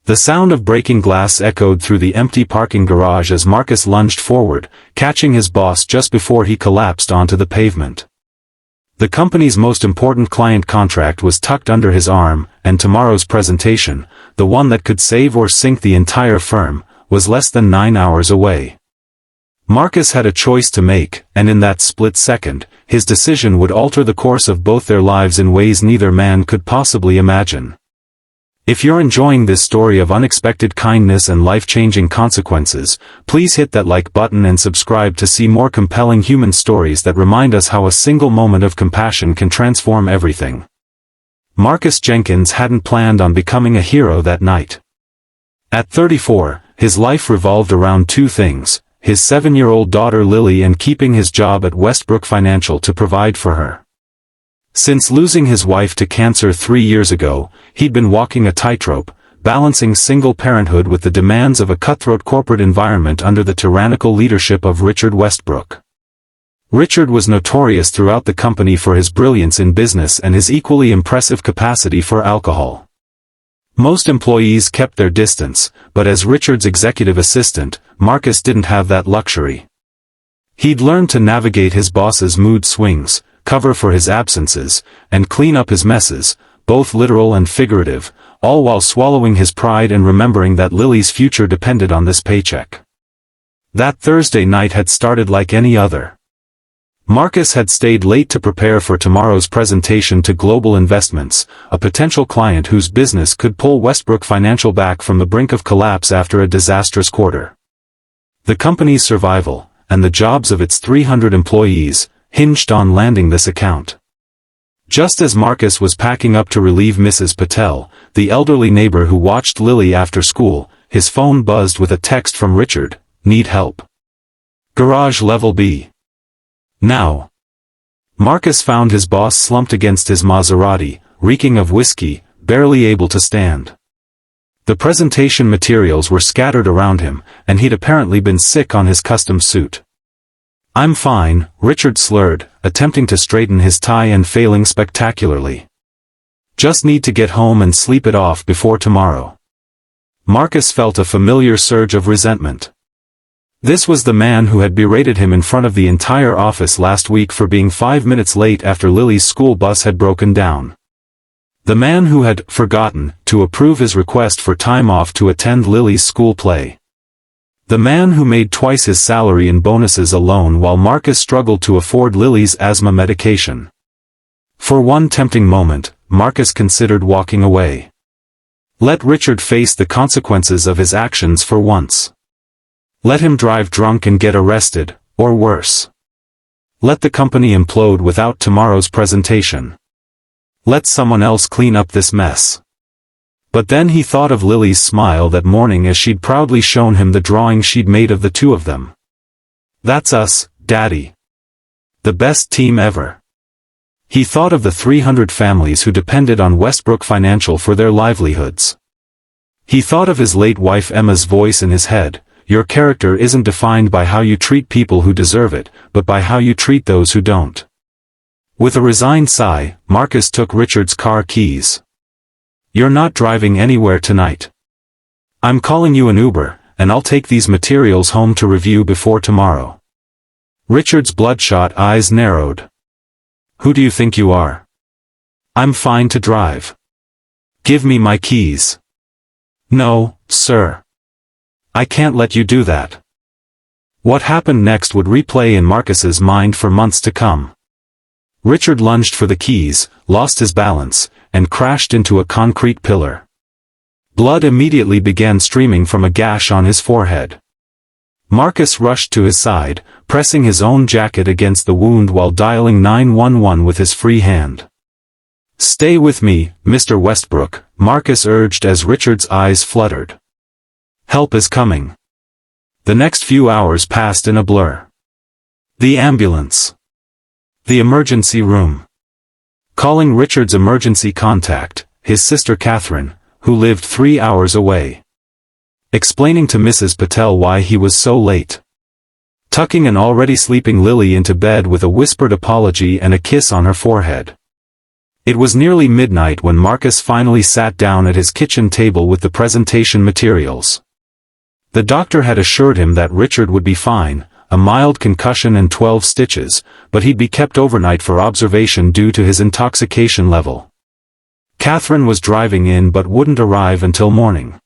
The sound of breaking glass echoed through the empty parking garage as Marcus lunged forward, catching his boss just before he collapsed onto the pavement. The company's most important client contract was tucked under his arm, and tomorrow's presentation, the one that could save or sink the entire firm, was less than 9 hours away. Marcus had a choice to make, and in that split second, his decision would alter the course of both their lives in ways neither man could possibly imagine. If you're enjoying this story of unexpected kindness and life-changing consequences, please hit that like button and subscribe to see more compelling human stories that remind us how a single moment of compassion can transform everything. Marcus Jenkins hadn't planned on becoming a hero that night. At 34, his life revolved around two things: his 7-year-old daughter Lily and keeping his job at Westbrook Financial to provide for her. Since losing his wife to cancer 3 years ago, he'd been walking a tightrope, balancing single parenthood with the demands of a cutthroat corporate environment under the tyrannical leadership of Richard Westbrook. Richard was notorious throughout the company for his brilliance in business and his equally impressive capacity for alcohol. Most employees kept their distance, but as Richard's executive assistant, Marcus didn't have that luxury. He'd learned to navigate his boss's mood swings, cover for his absences, and clean up his messes, both literal and figurative, all while swallowing his pride and remembering that Lily's future depended on this paycheck. That Thursday night had started like any other. Marcus had stayed late to prepare for tomorrow's presentation to Global Investments, a potential client whose business could pull Westbrook Financial back from the brink of collapse after a disastrous quarter. The company's survival, and the jobs of its 300 employees, hinged on landing this account. Just as Marcus was packing up to relieve Mrs. Patel, the elderly neighbor who watched Lily after school, his phone buzzed with a text from Richard: "Need help. Garage level B. Now." Marcus found his boss slumped against his Maserati, reeking of whiskey, barely able to stand. The presentation materials were scattered around him, and he'd apparently been sick on his custom suit. "I'm fine," Richard slurred, attempting to straighten his tie and failing spectacularly. "Just need to get home and sleep it off before tomorrow." Marcus felt a familiar surge of resentment. This was the man who had berated him in front of the entire office last week for being 5 minutes late after Lily's school bus had broken down. The man who had forgotten to approve his request for time off to attend Lily's school play. The man who made twice his salary in bonuses alone while Marcus struggled to afford Lily's asthma medication. For one tempting moment, Marcus considered walking away. Let Richard face the consequences of his actions for once. Let him drive drunk and get arrested, or worse. Let the company implode without tomorrow's presentation. Let someone else clean up this mess. But then he thought of Lily's smile that morning as she'd proudly shown him the drawing she'd made of the two of them. "That's us, Daddy. The best team ever." He thought of the 300 families who depended on Westbrook Financial for their livelihoods. He thought of his late wife Emma's voice in his head: "Your character isn't defined by how you treat people who deserve it, but by how you treat those who don't." With a resigned sigh, Marcus took Richard's car keys. "You're not driving anywhere tonight. I'm calling you an Uber, and I'll take these materials home to review before tomorrow." Richard's bloodshot eyes narrowed. "Who do you think you are? I'm fine to drive. Give me my keys." "No, sir. I can't let you do that." What happened next would replay in Marcus's mind for months to come. Richard lunged for the keys, lost his balance, and crashed into a concrete pillar. Blood immediately began streaming from a gash on his forehead. Marcus rushed to his side, pressing his own jacket against the wound while dialing 911 with his free hand. "Stay with me, Mr. Westbrook," Marcus urged as Richard's eyes fluttered. "Help is coming." The next few hours passed in a blur. The ambulance. The emergency room. Calling Richard's emergency contact, his sister Catherine, who lived 3 hours away. Explaining to Mrs. Patel why he was so late. Tucking an already sleeping Lily into bed with a whispered apology and a kiss on her forehead. It was nearly midnight when Marcus finally sat down at his kitchen table with the presentation materials. The doctor had assured him that Richard would be fine, a mild concussion and 12 stitches, but he'd be kept overnight for observation due to his intoxication level. Catherine was driving in but wouldn't arrive until morning.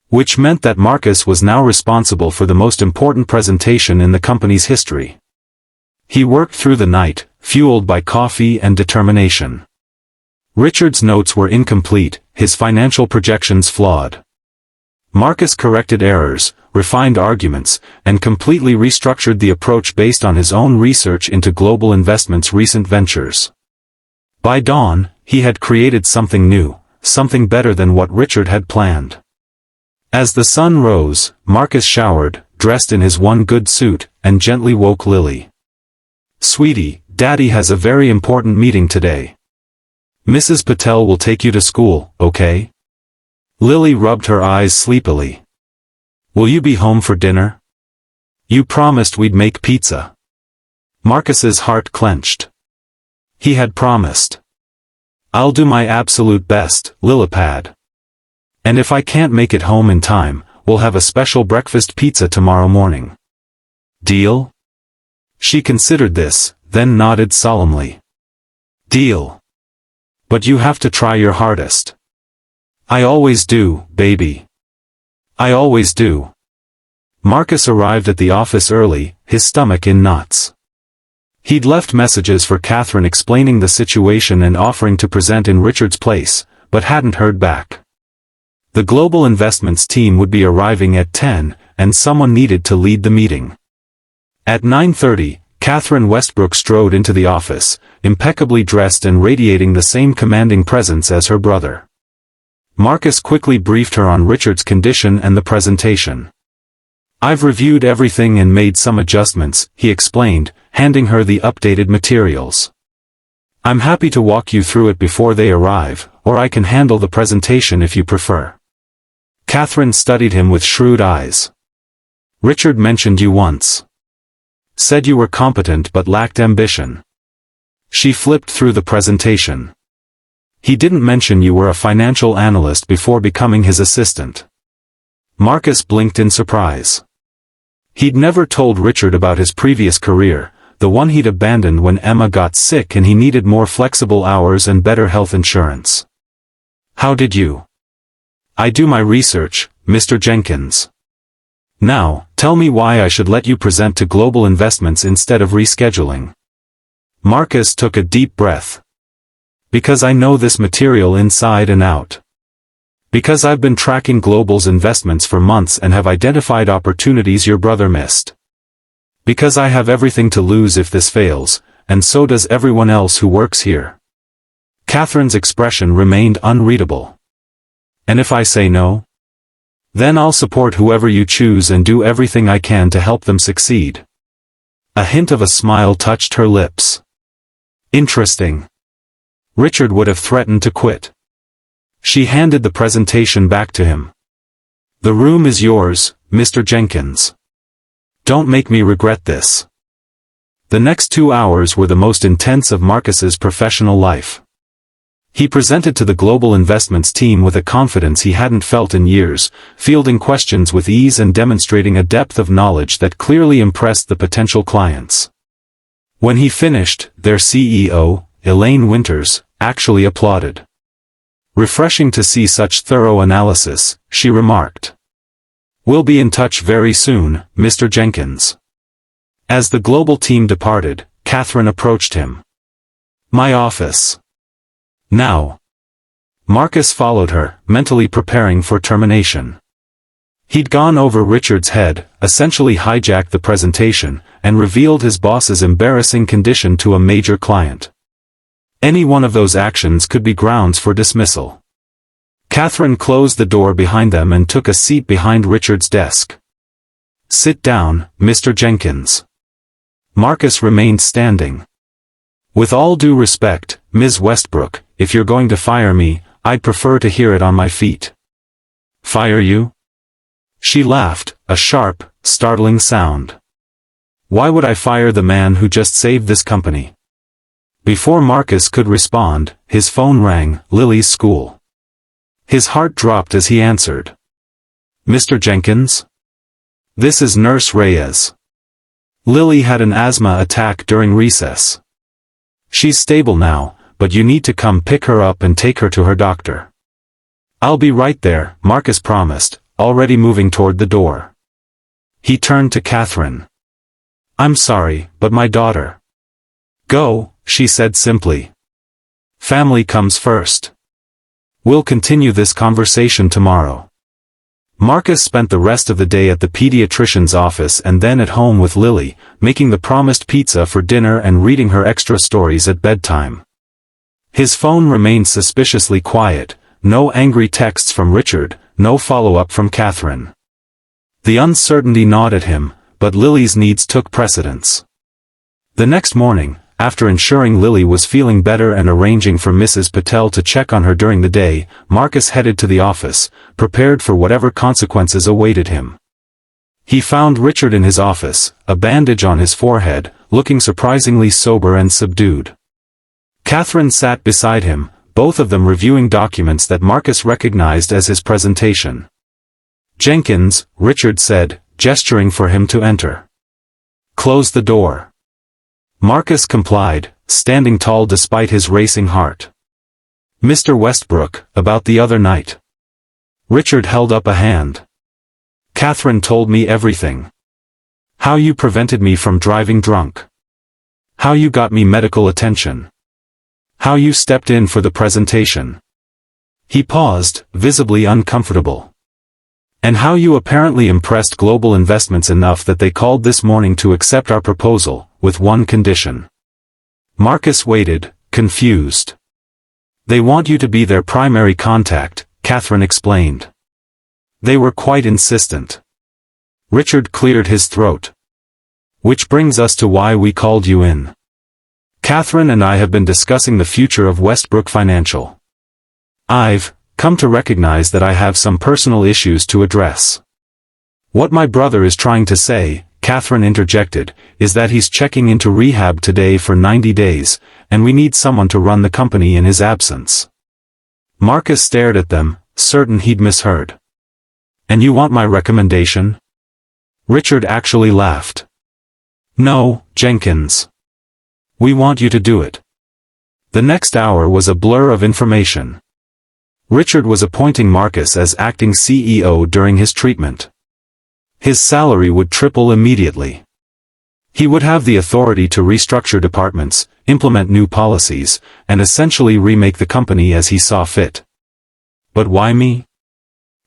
Which meant that Marcus was now responsible for the most important presentation in the company's history. He worked through the night, fueled by coffee and determination. Richard's notes were incomplete, his financial projections flawed. Marcus corrected errors, refined arguments, and completely restructured the approach based on his own research into global investments' recent ventures. By dawn, he had created something new, something better than what Richard had planned. As the sun rose, Marcus showered, dressed in his one good suit, and gently woke Lily. "Sweetie, Daddy has a very important meeting today. Mrs. Patel will take you to school, okay?" Lily rubbed her eyes sleepily. "Will you be home for dinner? You promised we'd make pizza." Marcus's heart clenched. He had promised. "I'll do my absolute best, Lillipad. And if I can't make it home in time, we'll have a special breakfast pizza tomorrow morning. Deal?" She considered this, then nodded solemnly. "Deal. But you have to try your hardest." "I always do, baby. I always do." Marcus arrived at the office early, his stomach in knots. He'd left messages for Catherine explaining the situation and offering to present in Richard's place, but hadn't heard back. The global investments team would be arriving at 10, and someone needed to lead the meeting. At 9:30, Catherine Westbrook strode into the office, impeccably dressed and radiating the same commanding presence as her brother. Marcus quickly briefed her on Richard's condition and the presentation. "I've reviewed everything and made some adjustments," he explained, handing her the updated materials. "I'm happy to walk you through it before they arrive, or I can handle the presentation if you prefer." Catherine studied him with shrewd eyes. "Richard mentioned you once. Said you were competent but lacked ambition." She flipped through the presentation. "He didn't mention you were a financial analyst before becoming his assistant." Marcus blinked in surprise. He'd never told Richard about his previous career, the one he'd abandoned when Emma got sick and he needed more flexible hours and better health insurance. "How did you?" "I do my research, Mr. Jenkins. Now, tell me why I should let you present to global investments instead of rescheduling." Marcus took a deep breath. "Because I know this material inside and out. Because I've been tracking global's investments for months and have identified opportunities your brother missed. Because I have everything to lose if this fails, and so does everyone else who works here." Catherine's expression remained unreadable. "And if I say no? Then I'll support whoever you choose and do everything I can to help them succeed." A hint of a smile touched her lips. "Interesting." Richard would have threatened to quit. She handed the presentation back to him. "The room is yours, Mr. Jenkins. Don't make me regret this." The next 2 hours were the most intense of Marcus's professional life. He presented to the global investments team with a confidence he hadn't felt in years, fielding questions with ease and demonstrating a depth of knowledge that clearly impressed the potential clients. When he finished, their CEO, Elaine Winters, actually applauded. "Refreshing to see such thorough analysis," she remarked. "We'll be in touch very soon, Mr. Jenkins." As the global team departed, Catherine approached him. "My office. Now." Marcus followed her, mentally preparing for termination. He'd gone over Richard's head, essentially hijacked the presentation, and revealed his boss's embarrassing condition to a major client. Any one of those actions could be grounds for dismissal. Catherine closed the door behind them and took a seat behind Richard's desk. "Sit down, Mr. Jenkins." Marcus remained standing. "With all due respect, Ms. Westbrook, if you're going to fire me, I'd prefer to hear it on my feet." "Fire you?" She laughed, a sharp, startling sound. "Why would I fire the man who just saved this company? Before Marcus could respond, his phone rang, Lily's school. His heart dropped as he answered. Mr. Jenkins? This is Nurse Reyes. Lily had an asthma attack during recess. She's stable now, but you need to come pick her up and take her to her doctor. I'll be right there, Marcus promised, already moving toward the door. He turned to Catherine. I'm sorry, but my daughter. Go, she said simply. Family comes first. We'll continue this conversation tomorrow. Marcus spent the rest of the day at the pediatrician's office and then at home with Lily, making the promised pizza for dinner and reading her extra stories at bedtime. His phone remained suspiciously quiet, no angry texts from Richard, no follow-up from Catherine. The uncertainty gnawed at him, but Lily's needs took precedence. The next morning, after ensuring Lily was feeling better and arranging for Mrs. Patel to check on her during the day, Marcus headed to the office, prepared for whatever consequences awaited him. He found Richard in his office, a bandage on his forehead, looking surprisingly sober and subdued. Catherine sat beside him, both of them reviewing documents that Marcus recognized as his presentation. Jenkins, Richard said, gesturing for him to enter. Close the door. Marcus complied, standing tall despite his racing heart. Mr. Westbrook, about the other night. Richard held up a hand. Catherine told me everything. How you prevented me from driving drunk. How you got me medical attention. How you stepped in for the presentation. He paused, visibly uncomfortable. And how you apparently impressed Global Investments enough that they called this morning to accept our proposal, with one condition. Marcus waited, confused. They want you to be their primary contact, Catherine explained. They were quite insistent. Richard cleared his throat. Which brings us to why we called you in. Catherine and I have been discussing the future of Westbrook Financial. I've come to recognize that I have some personal issues to address. What my brother is trying to say, Catherine interjected, is that he's checking into rehab today for 90 days, and we need someone to run the company in his absence. Marcus stared at them, certain he'd misheard. And you want my recommendation? Richard actually laughed. No, Jenkins. We want you to do it. The next hour was a blur of information. Richard was appointing Marcus as acting CEO during his treatment. His salary would triple immediately. He would have the authority to restructure departments, implement new policies, and essentially remake the company as he saw fit. But why me?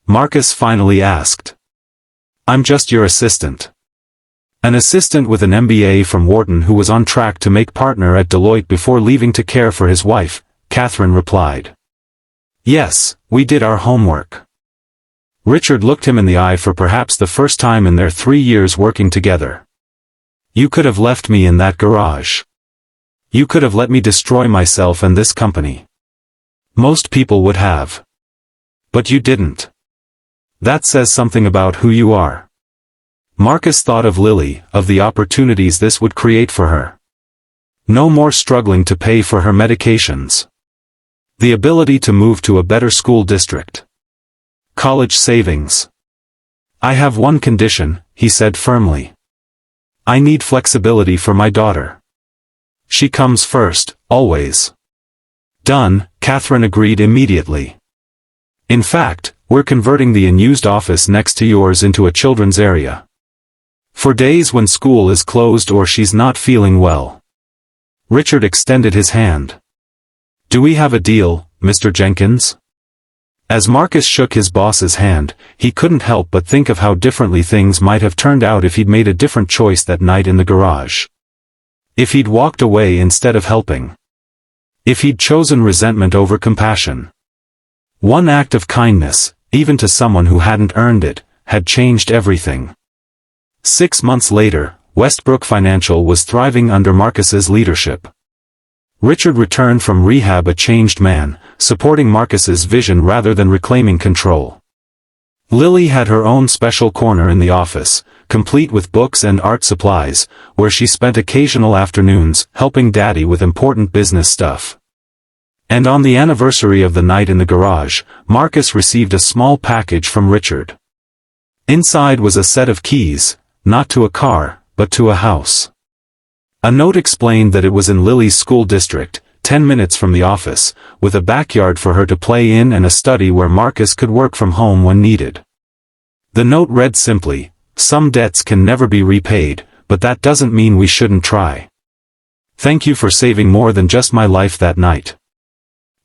Marcus finally asked. I'm just your assistant. An assistant with an MBA from Wharton who was on track to make partner at Deloitte before leaving to care for his wife, Catherine replied. Yes, we did our homework. Richard looked him in the eye for perhaps the first time in their 3 years working together. You could have left me in that garage. You could have let me destroy myself and this company. Most people would have. But you didn't. That says something about who you are. Marcus thought of Lily, of the opportunities this would create for her. No more struggling to pay for her medications. The ability to move to a better school district. College savings. I have one condition, he said firmly. I need flexibility for my daughter. She comes first, always. Done, Catherine agreed immediately. In fact, we're converting the unused office next to yours into a children's area. For days when school is closed or she's not feeling well. Richard extended his hand. Do we have a deal, Mr. Jenkins? As Marcus shook his boss's hand, he couldn't help but think of how differently things might have turned out if he'd made a different choice that night in the garage. If he'd walked away instead of helping. If he'd chosen resentment over compassion. One act of kindness, even to someone who hadn't earned it, had changed everything. 6 months later, Westbrook Financial was thriving under Marcus's leadership. Richard returned from rehab a changed man, supporting Marcus's vision rather than reclaiming control. Lily had her own special corner in the office, complete with books and art supplies, where she spent occasional afternoons helping Daddy with important business stuff. And on the anniversary of the night in the garage, Marcus received a small package from Richard. Inside was a set of keys, not to a car, but to a house. A note explained that it was in Lily's school district, 10 minutes from the office, with a backyard for her to play in and a study where Marcus could work from home when needed. The note read simply, "Some debts can never be repaid, but that doesn't mean we shouldn't try. Thank you for saving more than just my life that night."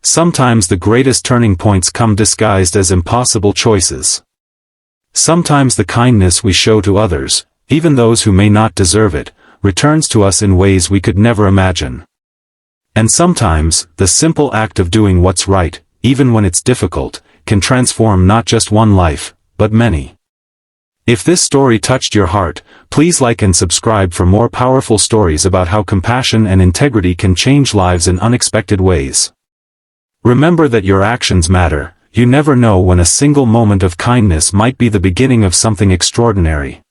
Sometimes the greatest turning points come disguised as impossible choices. Sometimes the kindness we show to others, even those who may not deserve it, returns to us in ways we could never imagine. And sometimes, the simple act of doing what's right, even when it's difficult, can transform not just one life, but many. If this story touched your heart, please like and subscribe for more powerful stories about how compassion and integrity can change lives in unexpected ways. Remember that your actions matter. You never know when a single moment of kindness might be the beginning of something extraordinary.